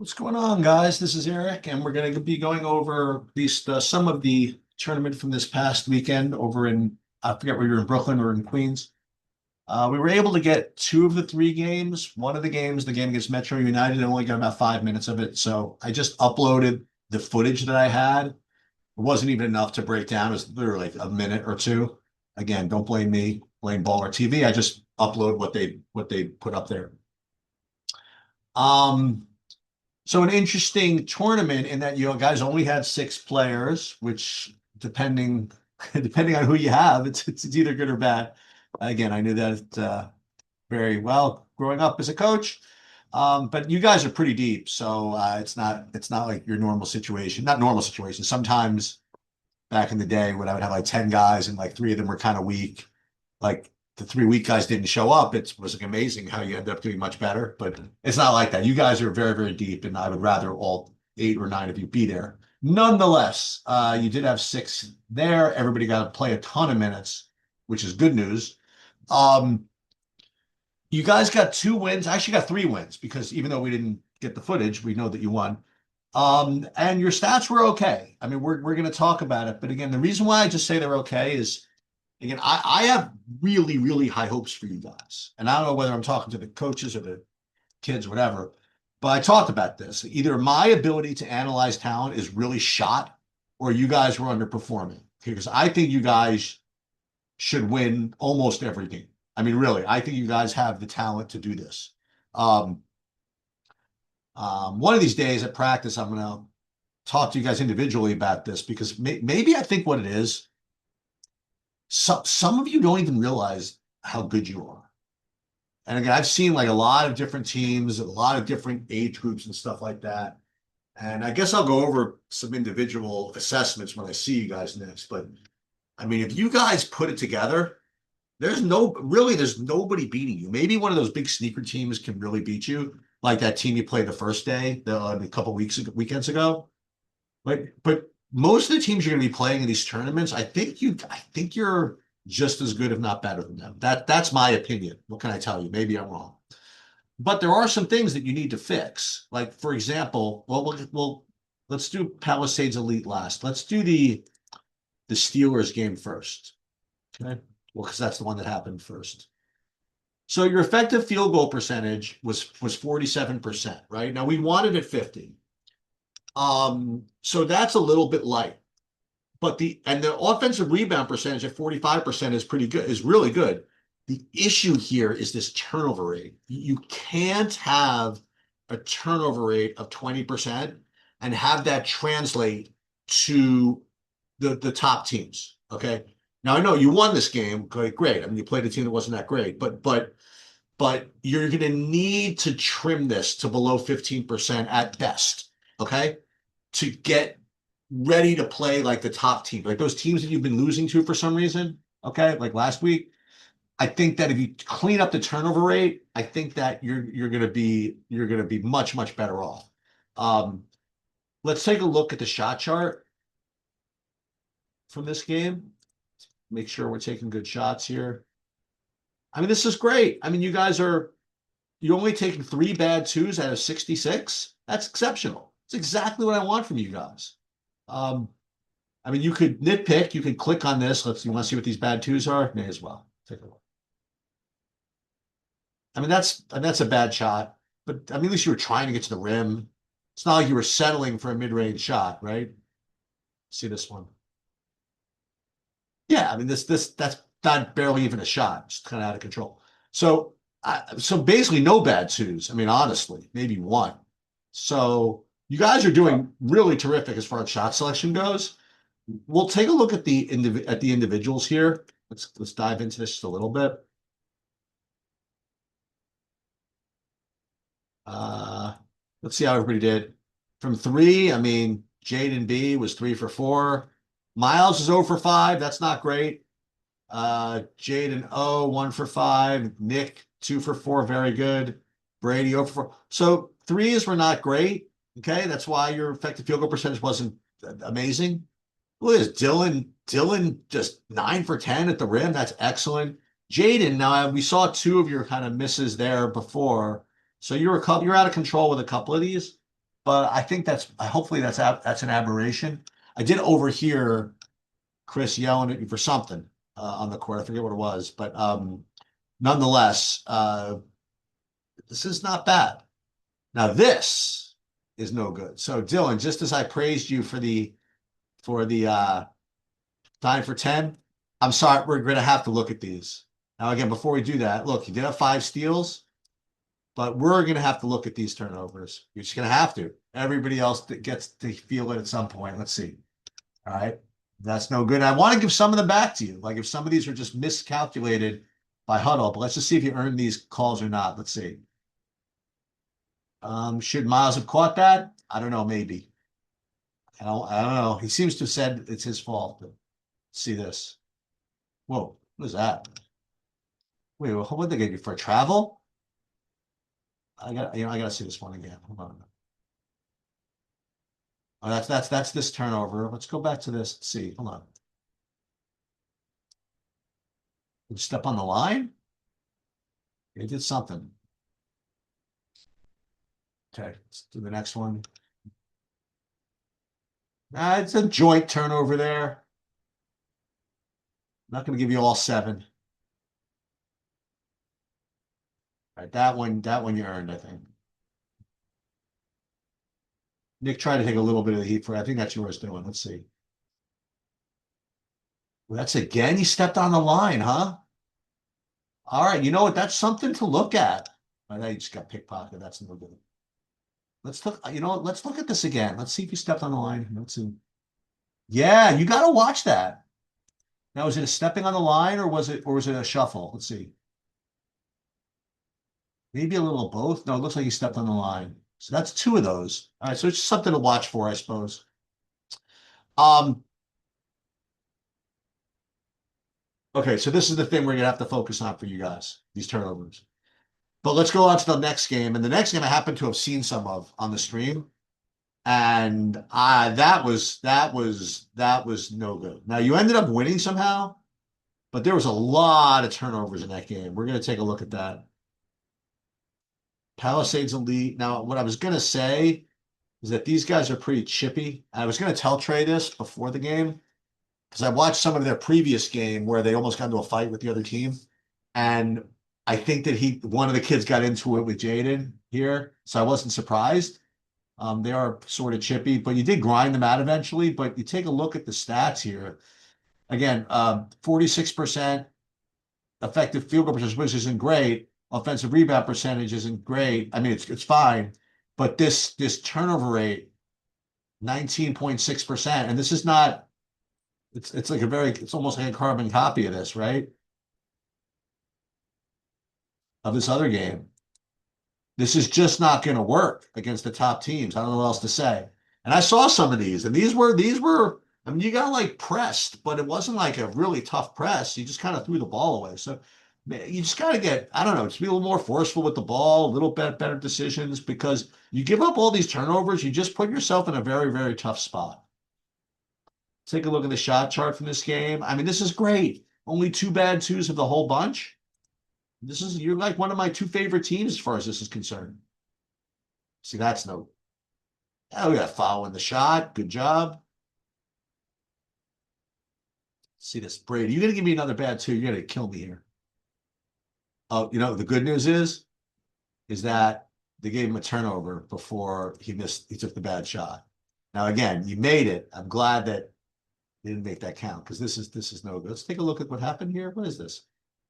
What's going on, guys? This is Eric, and we're going to be going over these some of the tournament from this past weekend over in I forget where you're in Brooklyn or in Queens. We were able to get two of the three games. One of the games, the game against Metro United, I only got about 5 minutes of it, so I just uploaded the footage that I had. It wasn't even enough to break down. It was literally like a minute or two. Again, don't blame me, blame Ball or TV. I just upload what they put up there. Um, So an interesting tournament in that you guys only had six players, which depending depending on who you have, it's either good or bad. Again, I knew that very well growing up as a coach. But you guys are pretty deep, so it's not like your normal situation. Not normal situation. Sometimes back in the day when I would have like 10 guys and like three of them were kind of weak, like the three weak guys didn't show up. It was like amazing how you end up doing much better, but it's not like that. You guys are very, very deep, and I would rather all eight or nine of you be there. Nonetheless, you did have six there. Everybody got to play a ton of minutes, which is good news. Um, you guys got two wins. Actually, got three wins because even though we didn't get the footage, we know that you won. And your stats were okay. I mean, we're going to talk about it, but again, the reason why I just say they're okay is again, I have really, really high hopes for you guys. And I don't know whether I'm talking to the coaches or the kids, whatever, but I talked about this. Either my ability to analyze talent is really shot or you guys were underperforming. Because I think you guys should win almost every game. I mean, really, I think you guys have the talent to do this. Um, one of these days at practice, I'm going to talk to you guys individually about this because maybe I think what it is some of you don't even realize how good you are. And again, I've seen like a lot of different teams, a lot of different age groups and stuff like that. And I guess I'll go over some individual assessments when I see you guys next. But I mean, if you guys put it together, there's nobody beating you. Maybe one of those big sneaker teams can really beat you, like that team you played the first day, a couple weekends ago. But most of the teams you're going to be playing in these tournaments, I think you're just as good, if not better than them. That's my opinion. What can I tell you? Maybe I'm wrong. But there are some things that you need to fix. Like for example, let's do Palisades Elite last. Let's do the Steelers game first. Okay. Well, because that's the one that happened first. So your effective field goal percentage was 47%, right? Now we wanted at 50. So that's a little bit light. But the offensive rebound percentage at 45% is pretty good, is really good. The issue here is this turnover rate. You can't have a turnover rate of 20% and have that translate to the top teams. Okay. Now I know you won this game. Great. I mean, you played a team that wasn't that great, but you're going to need to trim this to below 15% at best. Okay. To get ready to play like the top team, like those teams that you've been losing to for some reason. Okay, like last week. I think that if you clean up the turnover rate, I think that you're gonna be much better off. Um, let's take a look at the shot chart from this game. Make sure we're taking good shots here. I mean, this is great. I mean, you're only taking three bad twos out of 66. That's exceptional. It's exactly what I want from you guys. Um, I mean, you could nitpick. You could click on this. You want to see what these bad twos are? May as well. Take a look. I mean, that's a bad shot, but I mean, at least you were trying to get to the rim. It's not like you were settling for a mid-range shot, right? See this one? Yeah, I mean, that's not barely even a shot. It's kind of out of control. So basically, no bad twos. I mean, honestly, maybe one. So you guys are doing really terrific as far as shot selection goes. We'll take a look at the individuals here. Let's dive into this just a little bit. Uh, let's see how everybody did. From three, I mean, Jaden B was 3 for 4. Miles is 0 for 5. That's not great. Jaden O, 1 for 5. Nick, 2 for 4. Very good. Brady, 0 for 4. So threes were not great. Okay. That's why your effective field goal percentage wasn't amazing. Look at this. Dylan just 9 for 10 at the rim. That's excellent. Jaden, now we saw two of your kind of misses there before. So you're out of control with a couple of these. but I think hopefully that's an aberration. I did overhear Chris yelling at you for something on the court. I forget what it was, but nonetheless, this is not bad. Now this is no good. So Dylan, just as I praised you for the 9 for 10, I'm sorry, we're going to have to look at these. Now again, before we do that, look, you did have 5 steals, but we're going to have to look at these turnovers. You're just going to have to. Everybody else that gets to feel it at some point. Let's see. All right. That's no good. I want to give some of them back to you. Like if some of these are just miscalculated by Huddle, but let's just see if you earned these calls or not. Let's see. Should Miles have caught that? I don't know, maybe. I don't know. He seems to have said it's his fault. But see this. Whoa, what is that? Wait, what did they get you for travel? I gotta see this one again. Hold on. Oh, that's this turnover. Let's go back to this. Let's see. Hold on. Did you step on the line? They did something. Okay, let's do the next one. It's a joint turnover there. I'm not going to give you all 7. All right, that one you earned, I think. Nick tried to take a little bit of the heat for it. I think that's yours doing. Let's see. Well, that's again, he stepped on the line, huh? All right, you know what? That's something to look at. I know you just got pickpocketed. That's no good. Let's look, you know what? Let's look at this again. Let's see if you stepped on the line. Let's see. Yeah, you got to watch that. Now, was it a stepping on the line or was it a shuffle? Let's see. Maybe a little of both. No, it looks like he stepped on the line. So that's 2 of those. All right, so it's just something to watch for, I suppose. Um, okay, so this is the thing we're gonna have to focus on for you guys, these turnovers. But let's go on to the next game. And the next game I happen to have seen some of on the stream. And that was no good. Now you ended up winning somehow, but there was a lot of turnovers in that game. We're gonna take a look at that. Palisades Elite. Now, what I was gonna say is that these guys are pretty chippy. I was gonna tell Trey this before the game because I watched some of their previous game where they almost got into a fight with the other team. And I think that one of the kids got into it with Jaden here. So I wasn't surprised. They are sort of chippy, but you did grind them out eventually. But you take a look at the stats here. Again, 46% effective field goal percentage, which isn't great. Offensive rebound percentage isn't great. I mean, it's fine. But this turnover rate, 19.6%. And this is not, it's like it's almost like a carbon copy of this, right? Of this other game. This is just not going to work against the top teams. I don't know what else to say. And I saw some of these, and these were, I mean, you got like pressed, but it wasn't like a really tough press. You just kind of threw the ball away. So you just got to get, I don't know, just be a little more forceful with the ball, a little bit better decisions because you give up all these turnovers, you just put yourself in a very, very tough spot. Take a look at the shot chart from this game. I mean, this is great. Only 2 bad twos of the whole bunch. You're like one of my 2 favorite teams as far as this is concerned. See, that's no. Oh, we got following the shot. Good job. See this, Brady. You're gonna give me another bad 2. You're gonna kill me here. Oh, you know the good news is that they gave him a turnover before he took the bad shot. Now again, you made it. I'm glad that they didn't make that count because this is no good. Let's take a look at what happened here. What is this?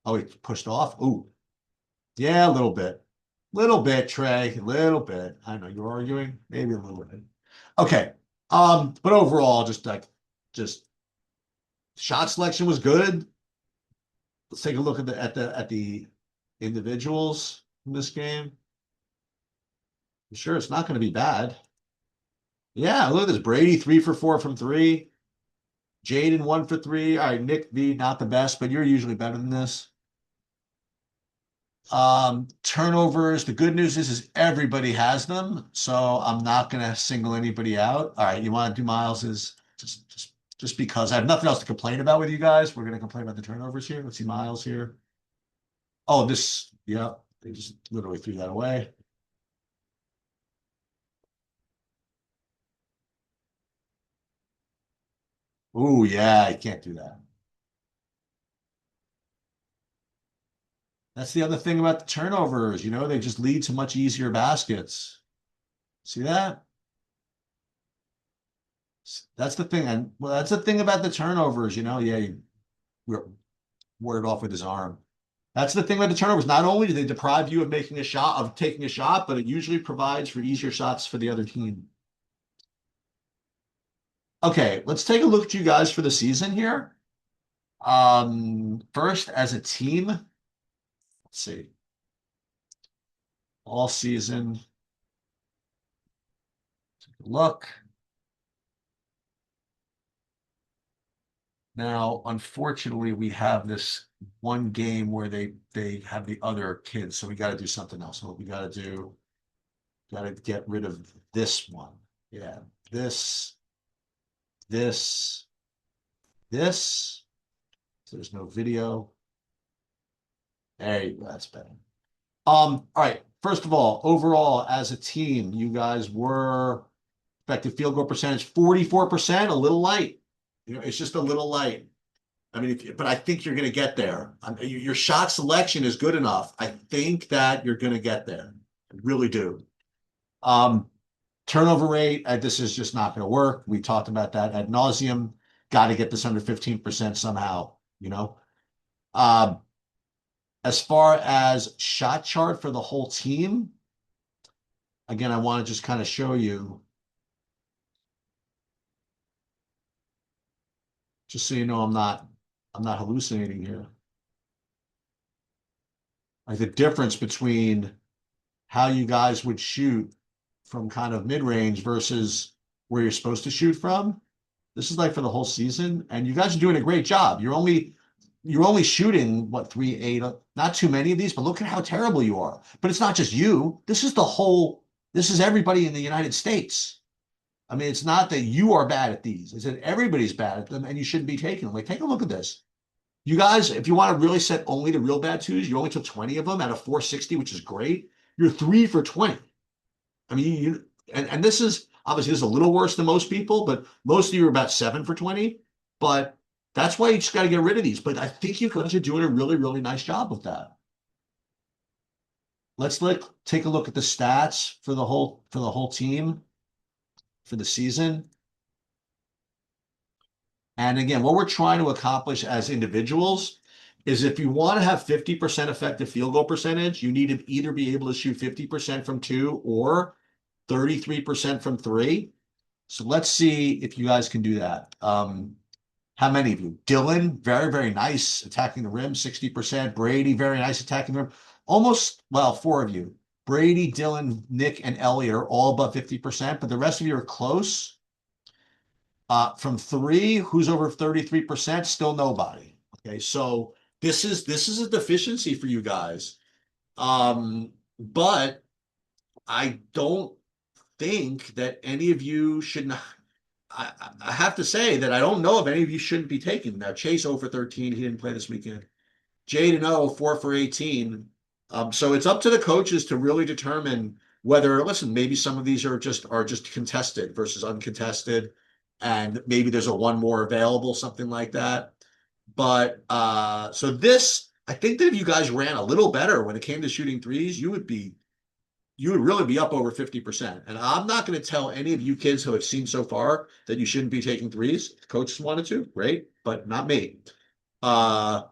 Oh, he pushed off. Ooh, yeah, a little bit. Little bit, Trey. A little bit. I know you're arguing. Maybe a little bit. Okay. But overall, just shot selection was good. Let's take a look at the individuals in this game. I'm sure it's not going to be bad. Yeah, look at this. Brady 3 for 4 from 3. Jaden 1 for 3. All right, Nick V, not the best, but you're usually better than this. Turnovers. The good news is everybody has them, so I'm not going to single anybody out. All right, you want to do Miles's just because I have nothing else to complain about with you guys. We're going to complain about the turnovers here. Let's see Miles here. Oh, yeah, they just literally threw that away. Oh yeah, I can't do that. That's the other thing about the turnovers. They just lead to much easier baskets. See that? That's the thing. And well, that's the thing about the turnovers. Yeah, we're warded off with his arm. That's the thing about the turnovers. Not only do they deprive you of making a shot, of taking a shot, but it usually provides for easier shots for the other team. Okay, let's take a look at you guys for the season here. First, as a team, let's see, all season. Look. Now, unfortunately, we have this one game where they have the other kids, so we got to do something else. So what we got to do, got to get rid of this one. Yeah, this, this, this. So there's no video. There you go. That's better. All right. First of all, overall, as a team, you guys were effective field goal percentage 44%, a little light. It's just a little light. I mean, but I think you're going to get there. Your shot selection is good enough. I think that you're going to get there. I really do. Um, Turnover rate, this is just not going to work. We talked about that ad nauseum. Got to get this under 15% somehow, you know? Um, as far as shot chart for the whole team, again, I want to just kind of show you, just so you know, I'm not hallucinating here. Like the difference between how you guys would shoot from kind of mid-range versus where you're supposed to shoot from. This is like for the whole season, and you guys are doing a great job. You're only shooting what 3-8, not too many of these, but look at how terrible you are. But it's not just you. This is everybody in the United States. I mean, it's not that you are bad at these. It's that everybody's bad at them, and you shouldn't be taking them. Like, take a look at this. You guys, if you want to really set only the real bad twos, you only took 20 of them out of 460, which is great. You're 3 for 20. I mean, and this is obviously this is a little worse than most people, but most of you are about 7 for 20. But that's why you just got to get rid of these. But I think you guys are doing a really, really nice job with that. Let's take a look at the stats for the whole team for the season. And again, what we're trying to accomplish as individuals is if you want to have 50% effective field goal percentage, you need to either be able to shoot 50% from two or 33% from three. So let's see if you guys can do that. How many of you? Dylan, very, very nice attacking the rim, 60%. Brady, very nice attacking the rim. Almost, well, 4 of you. Brady, Dylan, Nick, and Ellie are all above 50%, but the rest of you are close. From three, who's over 33%? Still nobody. Okay, so this is a deficiency for you guys. But I don't think that any of you should not. I have to say that I don't know if any of you shouldn't be taking. Now, Chase 0 for 13. He didn't play this weekend. Jaden O, 4 for 18. So it's up to the coaches to really determine whether, listen, maybe some of these are just contested versus uncontested, and maybe there's a one more available, something like that. But so this, I think that if you guys ran a little better when it came to shooting threes, you would really be up over 50%. And I'm not going to tell any of you kids who have seen so far that you shouldn't be taking threes. If the coaches wanted to, great, but not me. Uh,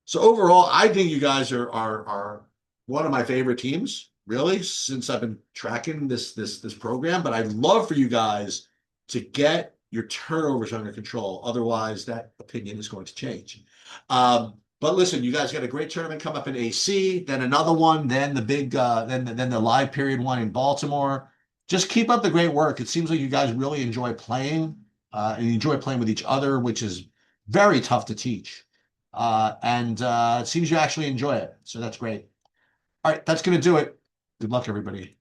so overall, I think you guys are one of my favorite teams, really, since I've been tracking this program. But I'd love for you guys to get your turnovers under control. Otherwise, that opinion is going to change. But listen, you guys got a great tournament come up in AC, then another one, then the big, then the live period one in Baltimore. Just keep up the great work. It seems like you guys really enjoy playing, and you enjoy playing with each other, which is very tough to teach. And it seems you actually enjoy it. So that's great. All right, that's going to do it. Good luck, everybody.